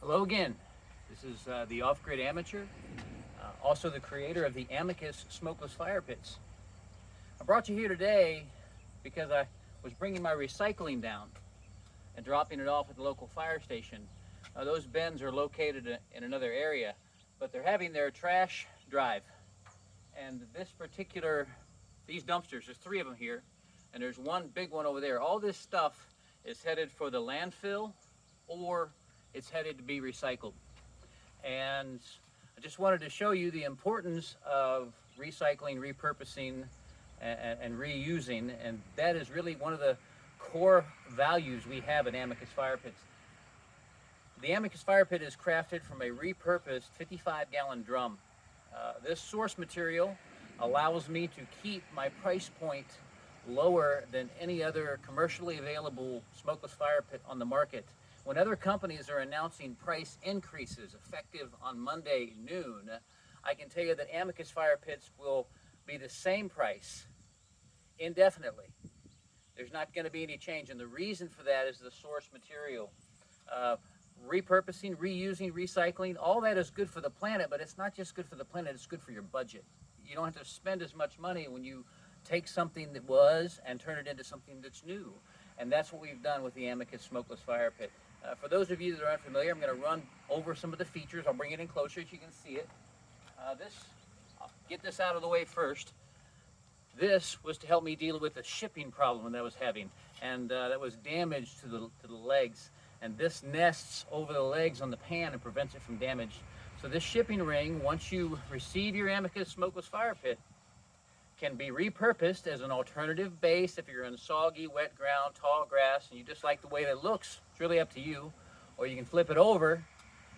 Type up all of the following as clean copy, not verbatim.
Hello again. This is the Off-Grid Amateur, also the creator of the Amicus Smokeless Fire Pits. I brought you here today because I was bringing my recycling down and dropping it off at the local fire station. Those bins are located in another area, but they're having their trash drive. And these dumpsters, there's 3 of them here, and there's one big one over there. All this stuff is headed for the landfill, or it's headed to be recycled. And I just wanted to show you the importance of recycling, repurposing, and reusing, and that is really one of the core values we have at Amicus Fire Pits. The Amicus Fire Pit is crafted from a repurposed 55-gallon drum. This source material allows me to keep my price point lower than any other commercially available smokeless fire pit on the market. When other companies are announcing price increases effective on Monday noon, I can tell you that Amicus Fire Pits will be the same price indefinitely. There's not going to be any change, and the reason for that is the source material. Repurposing, reusing, recycling, all that is good for the planet, but it's not just good for the planet, it's good for your budget. You don't have to spend as much money when you take something that was and turn it into something that's new. And that's what we've done with the Amicus Smokeless Fire Pit. For those of you that are unfamiliar, I'm going to run over some of the features. I'll bring it in closer so you can see it. I'll get this out of the way first. This was to help me deal with the shipping problem that I was having, and that was damage to the legs. And this nests over the legs on the pan and prevents it from damage. So this shipping ring, once you receive your Amicus Smokeless Fire Pit, can be repurposed as an alternative base if you're in soggy, wet ground, tall grass, and you just like the way that looks. It's really up to you. Or you can flip it over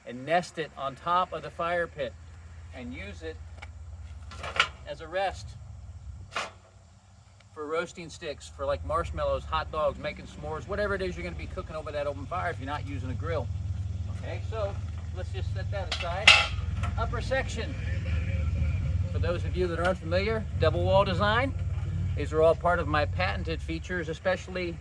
and nest it on top of the fire pit and use it as a rest for roasting sticks, for like marshmallows, hot dogs, making s'mores, whatever it is you're going to be cooking over that open fire if you're not using a grill. Okay, so let's just set that aside. Upper section. For those of you that are unfamiliar, double wall design. These are all part of my patented features, especially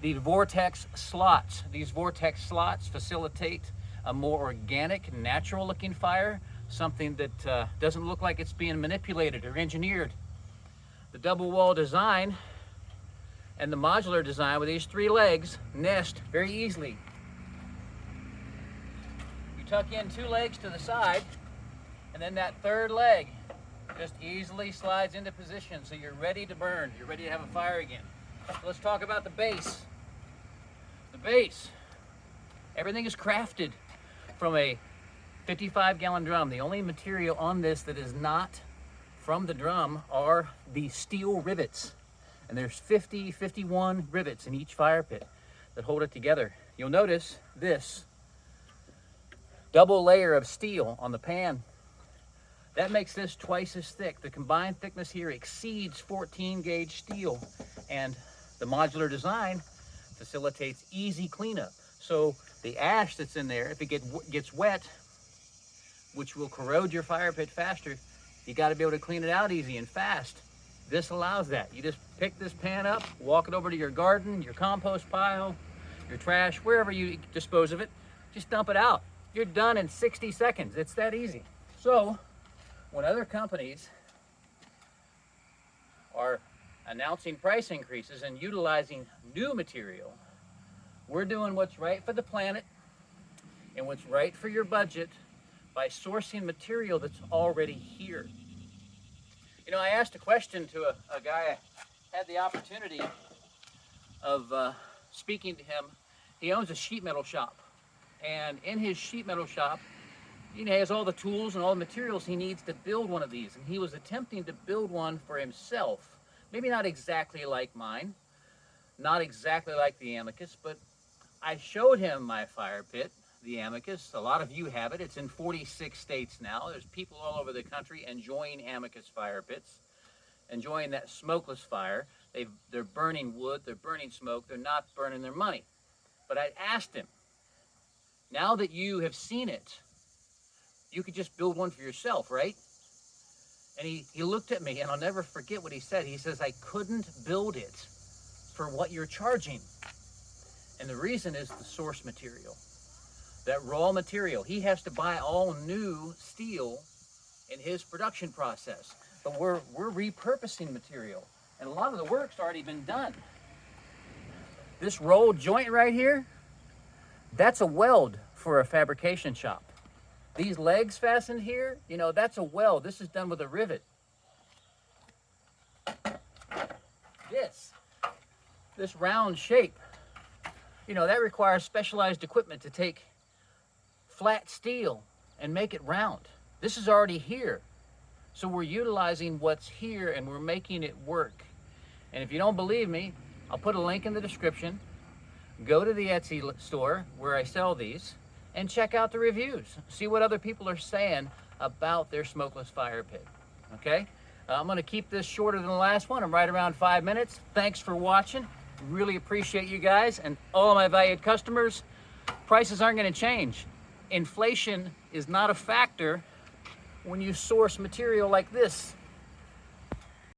the vortex slots. These vortex slots facilitate a more organic, natural looking fire, something that doesn't look like it's being manipulated or engineered. The double wall design and the modular design with these 3 legs nest very easily. You tuck in 2 legs to the side, and then that 3rd leg just easily slides into position so you're ready to burn. You're ready to have a fire again. So let's talk about the base. The base. Everything is crafted from a 55-gallon drum. The only material on this that is not from the drum are the steel rivets. And there's 51 rivets in each fire pit that hold it together. You'll notice this double layer of steel on the pan. That makes this twice as thick. The combined thickness here exceeds 14 gauge steel, and the modular design facilitates easy cleanup. So the ash that's in there, if it gets wet, which will corrode your fire pit faster, you got to be able to clean it out easy and fast. This allows that. You just pick this pan up, walk it over to your garden, your compost pile, your trash, wherever you dispose of it, just dump it out. You're done in 60 seconds. It's that easy. So when other companies are announcing price increases and utilizing new material, we're doing what's right for the planet and what's right for your budget by sourcing material that's already here. You know, I asked a question to a guy. I had the opportunity of speaking to him. He owns a sheet metal shop, and in his sheet metal shop, he has all the tools and all the materials he needs to build one of these, and he was attempting to build one for himself. Maybe not exactly like mine, not exactly like the Amicus, but I showed him my fire pit, the Amicus. A lot of you have it. It's in 46 states now. There's people all over the country enjoying Amicus Fire Pits, enjoying that smokeless fire. They're burning wood, they're burning smoke, they're not burning their money. But I asked him, now that you have seen it, you could just build one for yourself, right? And he looked at me, and I'll never forget what he said. He says, I couldn't build it for what you're charging. And the reason is the source material. that raw material. He has to buy all new steel in his production process. But we're repurposing material, and a lot of the work's already been done. This rolled joint right here, that's a weld for a fabrication shop. These legs fastened here, you know, that's a weld. This is done with a rivet. This round shape, you know, that requires specialized equipment to take flat steel and make it round. This is already here. So we're utilizing what's here and we're making it work. And if you don't believe me, I'll put a link in the description. Go to the Etsy store where I sell these and check out the reviews. See what other people are saying about their smokeless fire pit, okay? I'm gonna keep this shorter than the last one. I'm right around 5 minutes. Thanks for watching. Really appreciate you guys and all my valued customers. Prices aren't gonna change. Inflation is not a factor when you source material like this.